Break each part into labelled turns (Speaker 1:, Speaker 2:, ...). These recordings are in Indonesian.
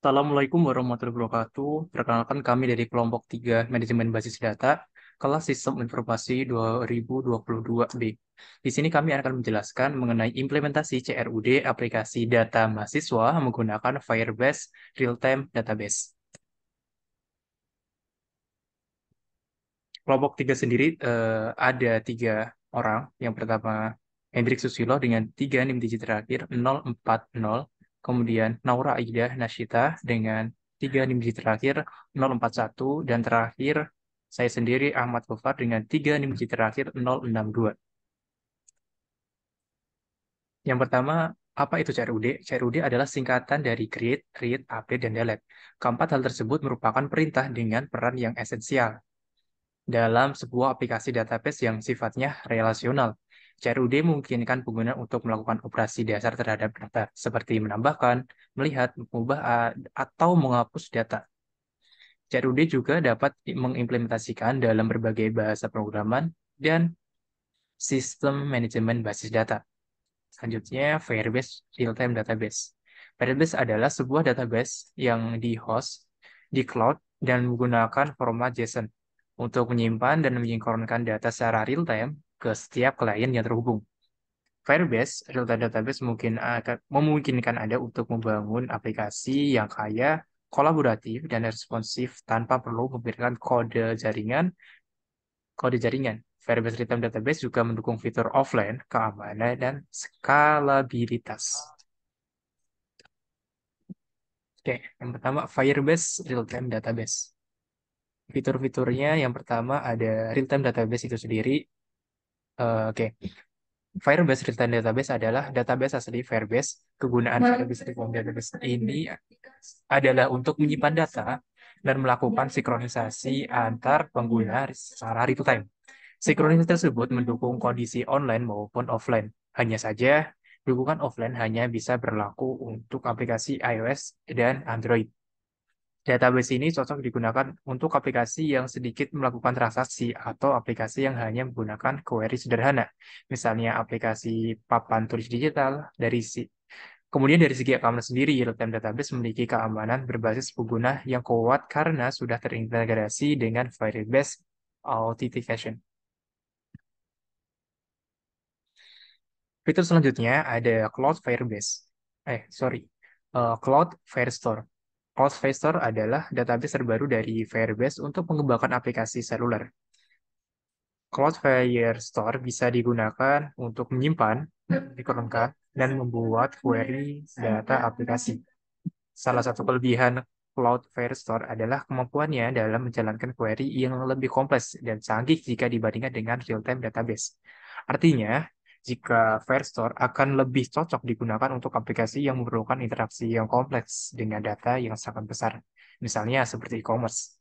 Speaker 1: Assalamualaikum warahmatullahi wabarakatuh. Perkenalkan kami dari kelompok 3 Manajemen Basis Data, kelas Sistem Informasi 2022B. Di sini kami akan menjelaskan mengenai implementasi CRUD aplikasi data mahasiswa menggunakan Firebase Real-Time Database. Kelompok 3 sendiri ada 3 orang. Yang pertama, Hendrik Susilo dengan 3 NIM digit terakhir 040. Kemudian Naura Aida Nasyita dengan 3 NIM digit terakhir 041. Dan terakhir, saya sendiri Ahmad Gofar dengan 3 NIM digit terakhir 062. Yang pertama, apa itu CRUD? CRUD adalah singkatan dari create, read, update, dan delete. Keempat hal tersebut merupakan perintah dengan peran yang esensial dalam sebuah aplikasi database yang sifatnya relasional. CRUD memungkinkan pengguna untuk melakukan operasi dasar terhadap data, seperti menambahkan, melihat, mengubah, atau menghapus data. CRUD juga dapat mengimplementasikan dalam berbagai bahasa pemrograman dan sistem manajemen basis data. Selanjutnya, Firebase Real-Time Database. Firebase adalah sebuah database yang di-host di cloud dan menggunakan format JSON untuk menyimpan dan menyinkronkan data secara real-time ke setiap klien yang terhubung. Firebase Real-Time Database memungkinkan Anda untuk membangun aplikasi yang kaya, kolaboratif, dan responsif tanpa perlu memberikan kode jaringan. Firebase Real-Time Database juga mendukung fitur offline, keamanan, dan skalabilitas. Oke, yang pertama Firebase Real-Time Database. Fitur-fiturnya yang pertama ada real-time database itu sendiri. Oke, Firebase Real-Time Database adalah database asli Firebase. Kegunaan Firebase Real-Time Database ini adalah untuk menyimpan data dan melakukan sinkronisasi antar pengguna secara real-time. Sinkronisasi tersebut mendukung kondisi online maupun offline. Hanya saja, dukungan offline hanya bisa berlaku untuk aplikasi iOS dan Android. Database ini cocok digunakan untuk aplikasi yang sedikit melakukan transaksi atau aplikasi yang hanya menggunakan query sederhana. Misalnya aplikasi papan tulis digital. Kemudian dari segi keamanan sendiri, real-time database memiliki keamanan berbasis pengguna yang kuat karena sudah terintegrasi dengan Firebase Authentication. Fitur selanjutnya ada Cloud Firebase. Cloud Firestore. Cloud Firestore adalah database terbaru dari Firebase untuk mengembangkan aplikasi seluler. Cloud Firestore bisa digunakan untuk menyimpan, dikurangkan, dan membuat query data aplikasi. Salah satu kelebihan Cloud Firestore adalah kemampuannya dalam menjalankan query yang lebih kompleks dan canggih jika dibandingkan dengan real-time database. Artinya, jika Firestore akan lebih cocok digunakan untuk aplikasi yang memerlukan interaksi yang kompleks dengan data yang sangat besar, misalnya seperti e-commerce.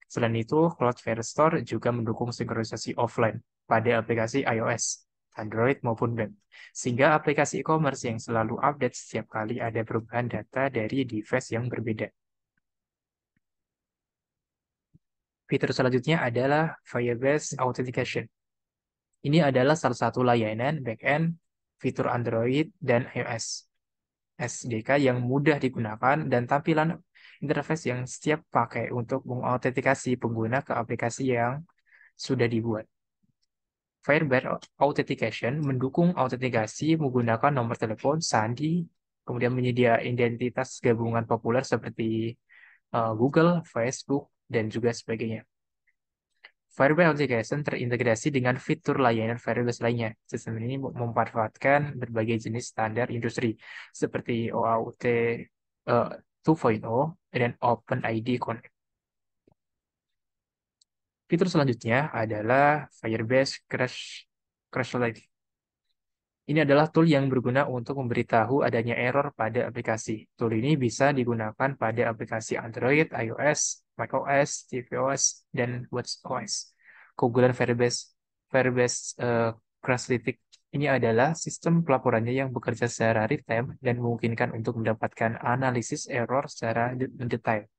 Speaker 1: Selain itu, Cloud Firestore juga mendukung sinkronisasi offline pada aplikasi iOS, Android maupun web, sehingga aplikasi e-commerce yang selalu update setiap kali ada perubahan data dari device yang berbeda. Fitur selanjutnya adalah Firebase Authentication. Ini adalah salah satu layanan backend fitur Android dan iOS SDK yang mudah digunakan dan tampilan interface yang siap pakai untuk mengautentikasi pengguna ke aplikasi yang sudah dibuat. Firebase Authentication mendukung autentikasi menggunakan nomor telepon, sandi, kemudian menyedia identitas gabungan populer seperti Google, Facebook, dan juga sebagainya. Firebase Authentication terintegrasi dengan fitur layanan Firebase lainnya. Sistem ini memanfaatkan berbagai jenis standar industri seperti OAuth 2.0 dan OpenID Connect. Fitur selanjutnya adalah Firebase Crashlytics. Ini adalah tool yang berguna untuk memberitahu adanya error pada aplikasi. Tool ini bisa digunakan pada aplikasi Android, iOS, macOS, tvOS, dan watchOS. Keunggulan Firebase Crashlytics ini adalah sistem pelaporannya yang bekerja secara real-time dan memungkinkan untuk mendapatkan analisis error secara mendetail.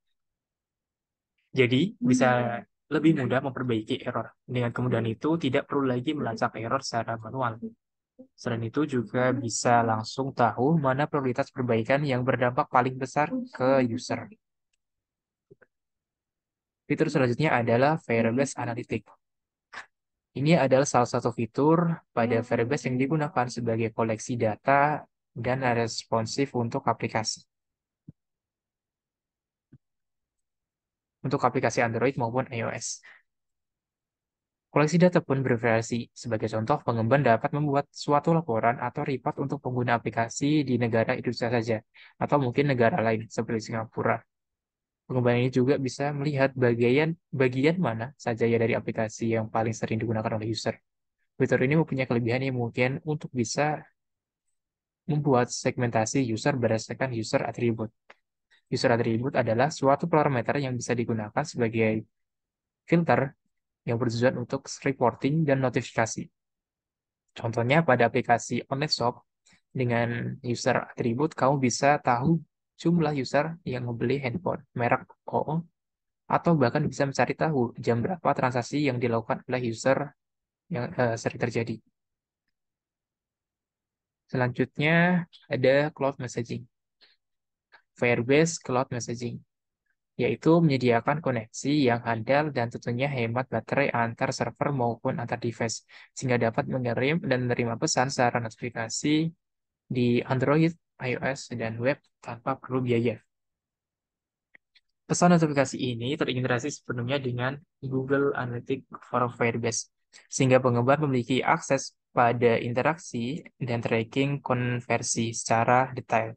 Speaker 1: Jadi, bisa lebih mudah memperbaiki error. Dengan kemudahan itu, tidak perlu lagi melacak error secara manual. Selain itu juga bisa langsung tahu mana prioritas perbaikan yang berdampak paling besar ke user. Fitur selanjutnya adalah Firebase Analytics. Ini adalah salah satu fitur pada Firebase yang digunakan sebagai koleksi data dan responsif untuk aplikasi. Untuk aplikasi Android maupun iOS. Koleksi data pun bervariasi. Sebagai contoh, pengembang dapat membuat suatu laporan atau report untuk pengguna aplikasi di negara Indonesia saja, atau mungkin negara lain seperti Singapura. Pengembang ini juga bisa melihat bagian mana saja ya dari aplikasi yang paling sering digunakan oleh user. Fitur ini mempunyai kelebihan yang mungkin untuk bisa membuat segmentasi user berdasarkan user attribute. User attribute adalah suatu parameter yang bisa digunakan sebagai filter yang bertujuan untuk reporting dan notifikasi. Contohnya pada aplikasi online shop dengan user attribut kamu bisa tahu jumlah user yang membeli handphone merek O atau bahkan bisa mencari tahu jam berapa transaksi yang dilakukan oleh user yang sering terjadi. Selanjutnya ada cloud messaging. Firebase Cloud Messaging, yaitu menyediakan koneksi yang handal dan tentunya hemat baterai antar server maupun antar device, sehingga dapat mengirim dan menerima pesan secara notifikasi di Android, iOS, dan web tanpa perlu biaya. Pesan notifikasi ini terintegrasi sepenuhnya dengan Google Analytics for Firebase, sehingga pengembang memiliki akses pada interaksi dan tracking konversi secara detail.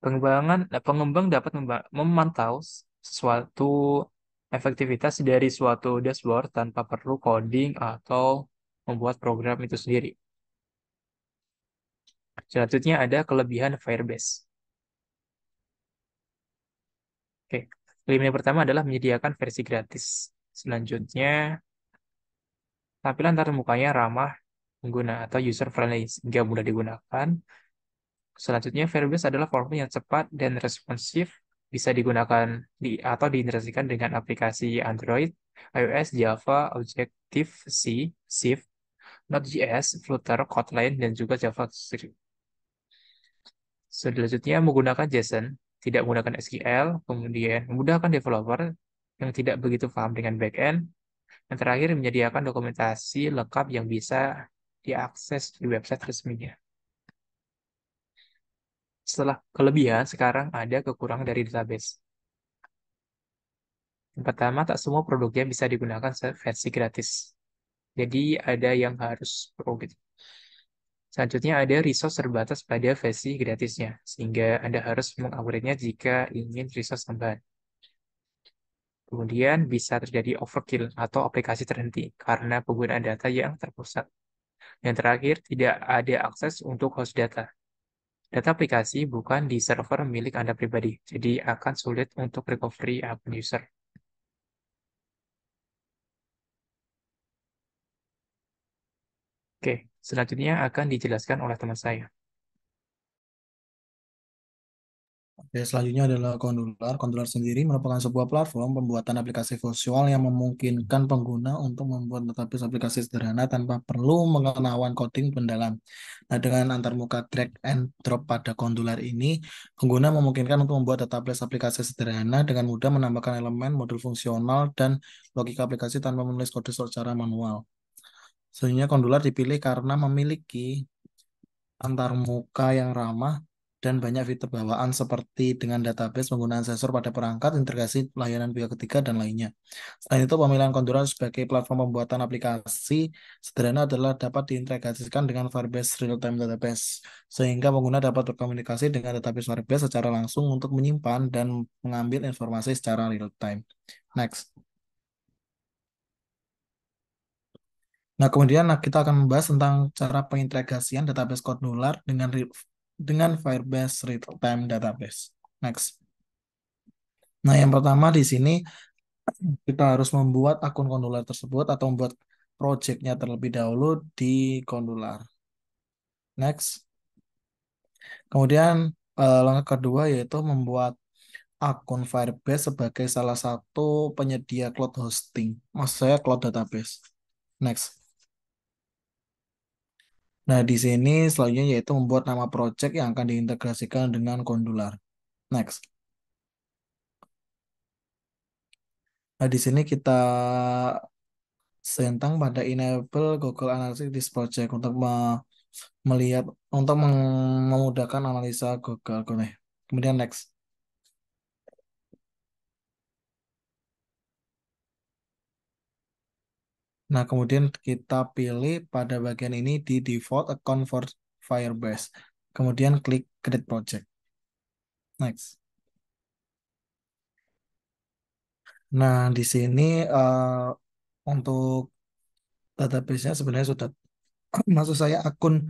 Speaker 1: Pengembang dapat memantau sesuatu efektivitas dari suatu dashboard tanpa perlu coding atau membuat program itu sendiri. Selanjutnya ada kelebihan Firebase. Oke, kelebihan pertama adalah menyediakan versi gratis. Selanjutnya, tampilan termukanya ramah pengguna atau user friendly sehingga mudah digunakan. Selanjutnya, Firebase adalah form yang cepat dan responsif, bisa digunakan atau diintegrasikan dengan aplikasi Android, iOS, Java, Objective-C, Swift, Node.js, Flutter, Kotlin, dan juga JavaScript. Selanjutnya, menggunakan JSON, tidak menggunakan SQL, kemudian memudahkan developer yang tidak begitu paham dengan backend, dan terakhir menyediakan dokumentasi lengkap yang bisa diakses di website resminya. Setelah kelebihan, sekarang ada kekurangan dari database. Yang pertama, tak semua produknya bisa digunakan versi gratis. Jadi ada yang harus pro gitu. Selanjutnya ada resource terbatas pada versi gratisnya, sehingga Anda harus mengupgrade-nya jika ingin resource tambahan. Kemudian bisa terjadi overkill atau aplikasi terhenti karena penggunaan data yang terpusat. Yang terakhir, tidak ada akses untuk host data. Data aplikasi bukan di server milik Anda pribadi, jadi akan sulit untuk recovery akun user. Oke, selanjutnya akan dijelaskan oleh teman saya.
Speaker 2: Oke, selanjutnya adalah Condular. Condular sendiri merupakan sebuah platform pembuatan aplikasi visual yang memungkinkan pengguna untuk membuat database aplikasi sederhana tanpa perlu pengetahuan coding mendalam. Nah, dengan antarmuka drag and drop pada Condular ini, pengguna memungkinkan untuk membuat database aplikasi sederhana dengan mudah menambahkan elemen, modul fungsional, dan logika aplikasi tanpa menulis kode secara manual. Sebenarnya Condular dipilih karena memiliki antarmuka yang ramah dan banyak fitur bawaan seperti dengan database, penggunaan sensor pada perangkat, integrasi layanan pihak ketiga, dan lainnya. Selain itu, pemilihan Condular sebagai platform pembuatan aplikasi sederhana adalah dapat diintegrasikan dengan Firebase Real-Time Database, sehingga pengguna dapat berkomunikasi dengan database Firebase secara langsung untuk menyimpan dan mengambil informasi secara real-time. Next. Nah, kemudian kita akan membahas tentang cara pengintegrasian database Condular dengan Firebase Real-Time Database. Next. Nah, yang pertama di sini kita harus membuat akun Condular tersebut atau membuat projectnya terlebih dahulu di Condular. Next. Kemudian langkah kedua yaitu membuat akun Firebase sebagai salah satu penyedia cloud hosting. Maksud saya cloud database. Next. Nah, di sini selanjutnya yaitu membuat nama project yang akan diintegrasikan dengan Condular. Next. Nah, di sini kita tentang pada enable Google Analytics this project untuk melihat untuk memudahkan analisa Google. Kemudian next. Nah, kemudian kita pilih pada bagian ini di default account for Firebase. Kemudian klik create project. Next. Nah, di sini untuk database-nya sebenarnya sudah maksud saya akun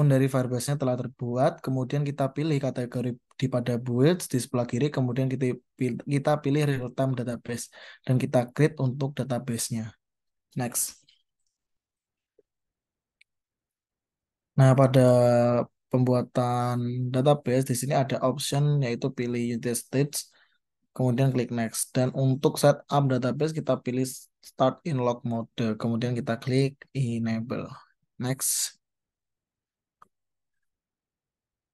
Speaker 2: dari Firebase-nya telah terbuat, kemudian kita pilih kategori di pada builds di sebelah kiri, kemudian kita pilih real time database dan kita create untuk database-nya. Next. Nah, pada pembuatan database di sini ada option yaitu pilih United States, kemudian klik next. Dan untuk setup database kita pilih start in log mode, kemudian kita klik enable. Next.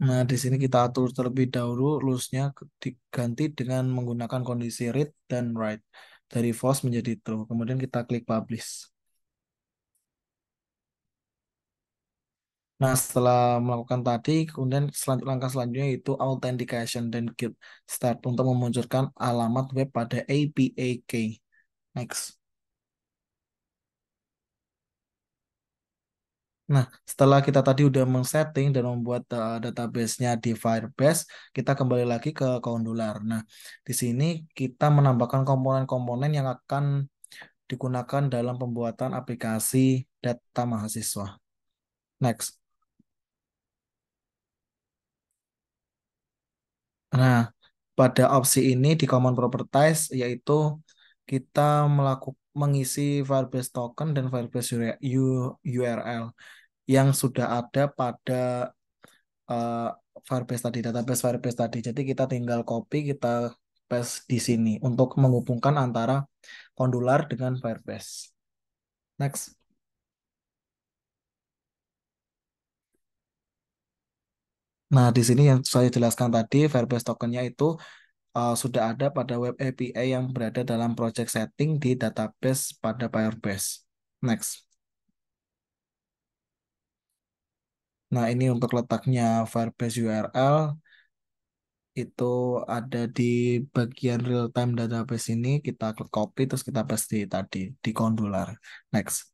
Speaker 2: Nah, di sini kita atur terlebih dahulu rules-nya diganti dengan menggunakan kondisi read dan write dari false menjadi true. Kemudian kita klik publish. Nah, setelah melakukan tadi, kemudian langkah selanjutnya itu authentication dan get start untuk memunculkan alamat web pada API key. Next. Nah, setelah kita tadi udah men-setting dan membuat database-nya di Firebase, kita kembali lagi ke Condular. Nah, di sini kita menambahkan komponen-komponen yang akan digunakan dalam pembuatan aplikasi data mahasiswa. Next. Nah, pada opsi ini di common properties yaitu kita mengisi Firebase token dan Firebase URL yang sudah ada pada eh, Firebase tadi, database Firebase tadi. Jadi kita tinggal copy, kita paste di sini untuk menghubungkan antara Condular dengan Firebase. Next. Nah, di sini yang saya jelaskan tadi, Firebase tokennya itu sudah ada pada web API yang berada dalam project setting di database pada Firebase. Next. Nah, ini untuk letaknya Firebase URL itu ada di bagian real time database ini. Kita klik copy terus kita paste tadi di Condular. Next.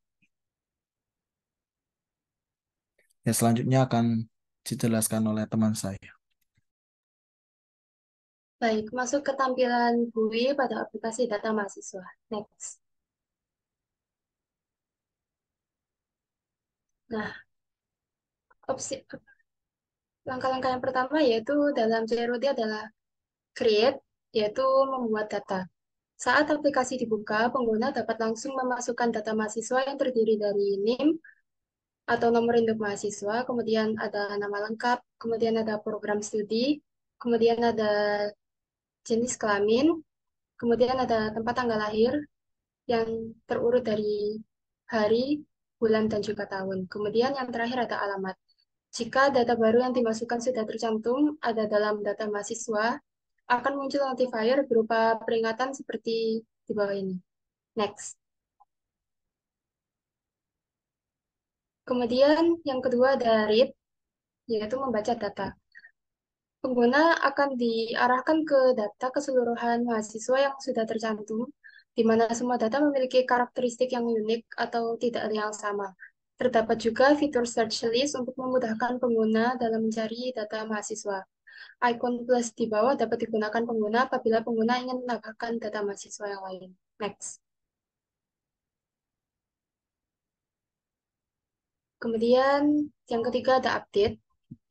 Speaker 2: Ya, selanjutnya akan dijelaskan oleh teman saya.
Speaker 3: Baik, masuk ke tampilan GUI pada aplikasi data mahasiswa. Next. Nah, opsi langkah-langkah yang pertama yaitu dalam CRUD adalah create, yaitu membuat data. Saat aplikasi dibuka, pengguna dapat langsung memasukkan data mahasiswa yang terdiri dari NIM atau nomor induk mahasiswa, kemudian ada nama lengkap, kemudian ada program studi, kemudian ada jenis kelamin, kemudian ada tempat tanggal lahir yang terurut dari hari, bulan, dan juga tahun. Kemudian yang terakhir ada alamat. Jika data baru yang dimasukkan sudah tercantum ada dalam data mahasiswa, akan muncul notifier berupa peringatan seperti di bawah ini. Next. Kemudian yang kedua ada read, yaitu membaca data. Pengguna akan diarahkan ke data keseluruhan mahasiswa yang sudah tercantum, di mana semua data memiliki karakteristik yang unik atau tidak ada yang sama. Terdapat juga fitur search list untuk memudahkan pengguna dalam mencari data mahasiswa. Icon plus di bawah dapat digunakan pengguna apabila pengguna ingin menambahkan data mahasiswa yang lain. Next. Kemudian yang ketiga ada update,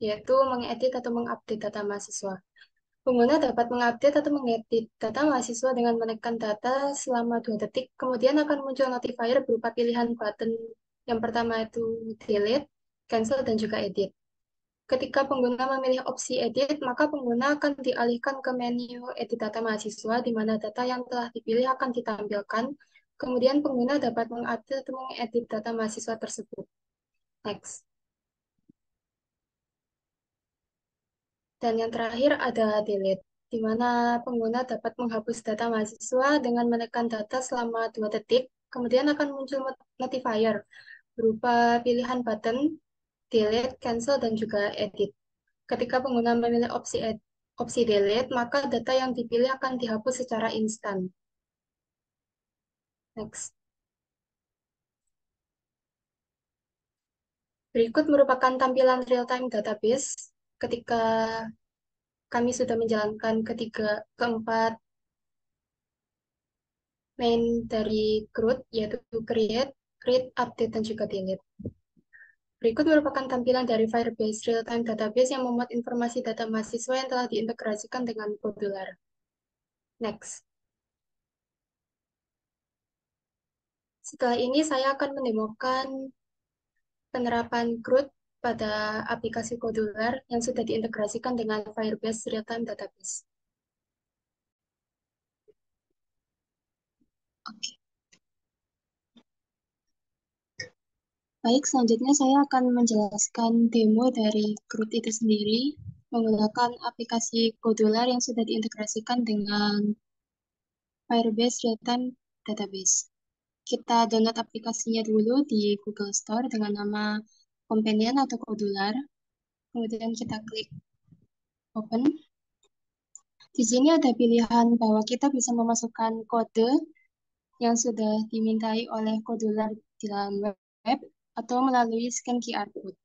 Speaker 3: yaitu mengedit atau mengupdate data mahasiswa. Pengguna dapat mengupdate atau mengedit data mahasiswa dengan menekan data selama 2 detik, kemudian akan muncul notifier berupa pilihan button yang pertama itu delete, cancel, dan juga edit. Ketika pengguna memilih opsi edit, maka pengguna akan dialihkan ke menu edit data mahasiswa, di mana data yang telah dipilih akan ditampilkan. Kemudian pengguna dapat mengupdate atau mengedit data mahasiswa tersebut. Next. Dan yang terakhir ada delete, di mana pengguna dapat menghapus data mahasiswa dengan menekan data selama 2 detik, kemudian akan muncul notifier berupa pilihan button, delete, cancel, dan juga edit. Ketika pengguna memilih opsi delete, maka data yang dipilih akan dihapus secara instan. Next. Berikut merupakan tampilan real-time database ketika kami sudah menjalankan keempat main dari CRUD, yaitu create, read, update, dan juga delete. Berikut merupakan tampilan dari Firebase Real-Time Database yang memuat informasi data mahasiswa yang telah diintegrasikan dengan Modular. Next. Setelah ini saya akan mendemokan penerapan CRUD pada aplikasi Modular yang sudah diintegrasikan dengan Firebase Real-Time Database. Oke. Baik, selanjutnya saya akan menjelaskan demo dari CRUD itu sendiri menggunakan aplikasi Modular yang sudah diintegrasikan dengan Firebase Real-Time Database. Kita download aplikasinya dulu di Google Store dengan nama Companion atau Modular. Kemudian kita klik Open. Di sini ada pilihan bahwa kita bisa memasukkan kode yang sudah dimintai oleh Modular di dalam web atau melalui scan QR code.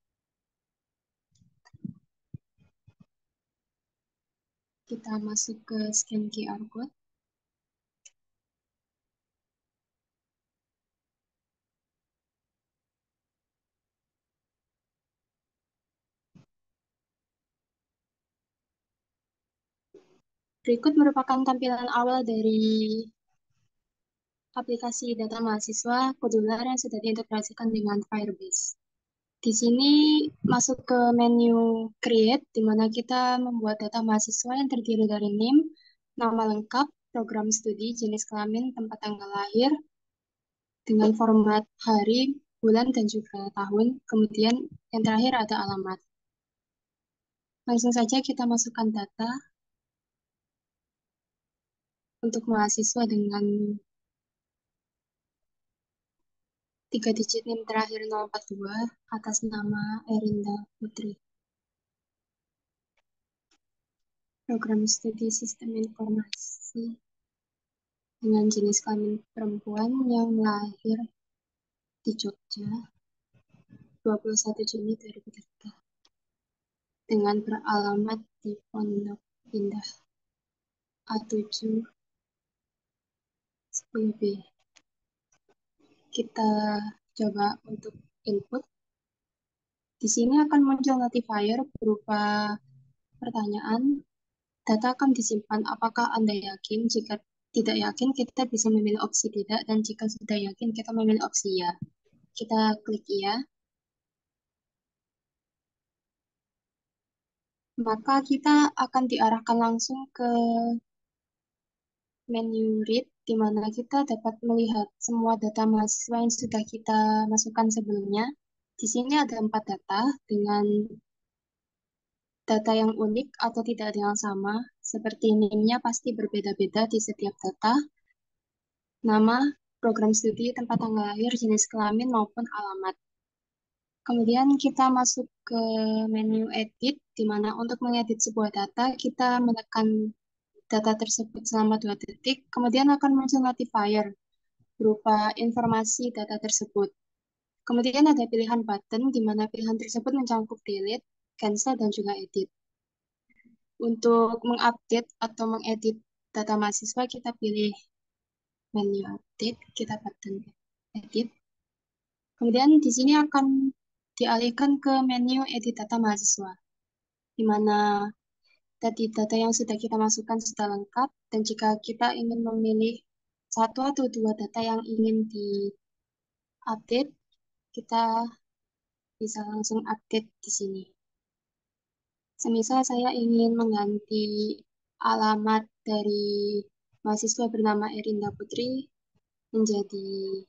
Speaker 3: Kita masuk ke scan QR code. Berikut merupakan tampilan awal dari aplikasi data mahasiswa Modular yang sudah diintegrasikan dengan Firebase. Di sini masuk ke menu Create, di mana kita membuat data mahasiswa yang terdiri dari NIM, nama lengkap, program studi, jenis kelamin, tempat tanggal lahir, dengan format hari, bulan, dan juga tahun. Kemudian yang terakhir ada alamat. Langsung saja kita masukkan data untuk mahasiswa dengan 3 digit NIM terakhir 042 atas nama Erinda Putri. Program studi sistem informasi dengan jenis kelamin perempuan yang lahir di Jogja 21 Juni 2003 dengan beralamat di Pondok Indah A7 10B. Kita coba untuk input. Di sini akan muncul notifier berupa pertanyaan. Data akan disimpan. Apakah Anda yakin? Jika tidak yakin, kita bisa memilih opsi tidak. Dan jika sudah yakin, kita memilih opsi ya. Kita klik ya. Maka kita akan diarahkan langsung ke menu read, di mana kita dapat melihat semua data mahasiswa yang sudah kita masukkan sebelumnya. Di sini ada 4 data dengan data yang unik atau tidak ada yang sama, seperti NIM-nya pasti berbeda-beda di setiap data, nama, program studi, tempat tanggal lahir, jenis kelamin, maupun alamat. Kemudian kita masuk ke menu edit, di mana untuk mengedit sebuah data, kita menekan data tersebut selama 2 detik, kemudian akan muncul notifier berupa informasi data tersebut. Kemudian ada pilihan button, di mana pilihan tersebut mencakup delete, cancel, dan juga edit. Untuk mengupdate atau mengedit data mahasiswa, kita pilih menu update, kita button edit. Kemudian di sini akan dialihkan ke menu edit data mahasiswa, di mana tadi data yang sudah kita masukkan sudah lengkap, dan jika kita ingin memilih 1 atau 2 data yang ingin di-update, kita bisa langsung update di sini. Semisal saya ingin mengganti alamat dari mahasiswa bernama Erinda Putri menjadi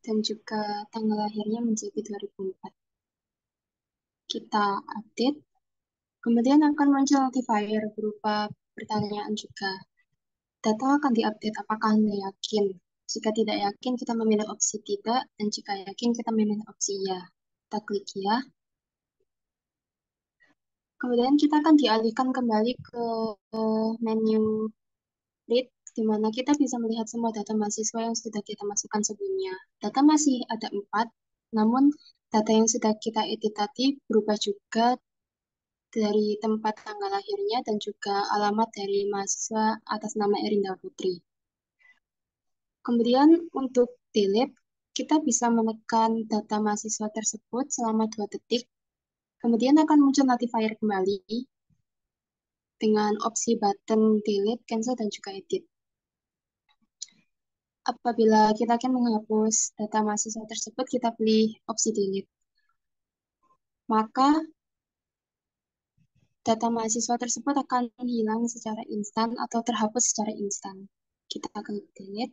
Speaker 3: dan juga tanggal lahirnya menjadi 2004. Kita update, kemudian akan muncul notifier berupa pertanyaan juga. Data akan diupdate apakah Anda yakin. Jika tidak yakin, kita memilih opsi tidak, dan jika yakin, kita memilih opsi ya. Kita klik ya. Kemudian kita akan dialihkan kembali ke menu read, di mana kita bisa melihat semua data mahasiswa yang sudah kita masukkan sebelumnya. Data masih ada 4, namun data yang sudah kita edit tadi berubah juga dari tempat tanggal lahirnya dan juga alamat dari mahasiswa atas nama Erinda Putri. Kemudian untuk delete, kita bisa menekan data mahasiswa tersebut selama 2 detik, kemudian akan muncul notifier kembali dengan opsi button delete, cancel, dan juga edit. Apabila kita akan menghapus data mahasiswa tersebut, kita pilih opsi delete. Maka data mahasiswa tersebut akan hilang secara instan atau terhapus secara instan. Kita klik delete.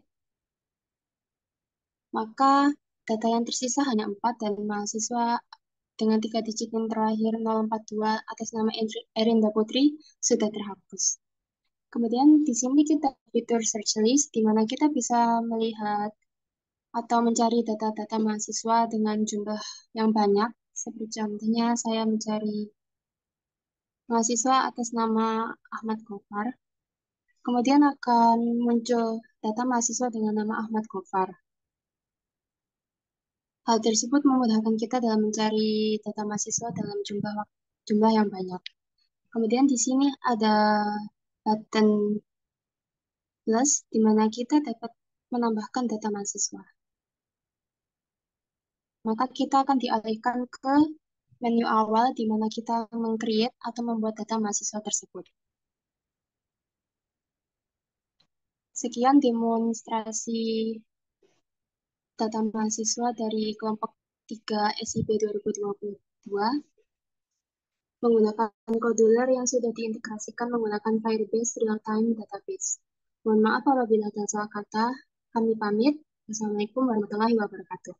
Speaker 3: Maka data yang tersisa hanya 4 dan mahasiswa dengan 3 digit yang terakhir 042 atas nama Erinda Putri sudah terhapus. Kemudian di sini kita fitur search list, di mana kita bisa melihat atau mencari data-data mahasiswa dengan jumlah yang banyak. Seperti contohnya saya mencari mahasiswa atas nama Ahmad Gofar. Kemudian akan muncul data mahasiswa dengan nama Ahmad Gofar. Hal tersebut memudahkan kita dalam mencari data mahasiswa dalam jumlah yang banyak. Kemudian di sini ada button plus, di mana kita dapat menambahkan data mahasiswa. Maka kita akan dialihkan ke menu awal, di mana kita meng-create atau membuat data mahasiswa tersebut. Sekian demonstrasi data mahasiswa dari kelompok 3 SIP 2022 menggunakan Codular yang sudah diintegrasikan menggunakan Firebase Real-Time Database. Mohon maaf apabila ada salah kata. Kami pamit. Wassalamualaikum warahmatullahi wabarakatuh.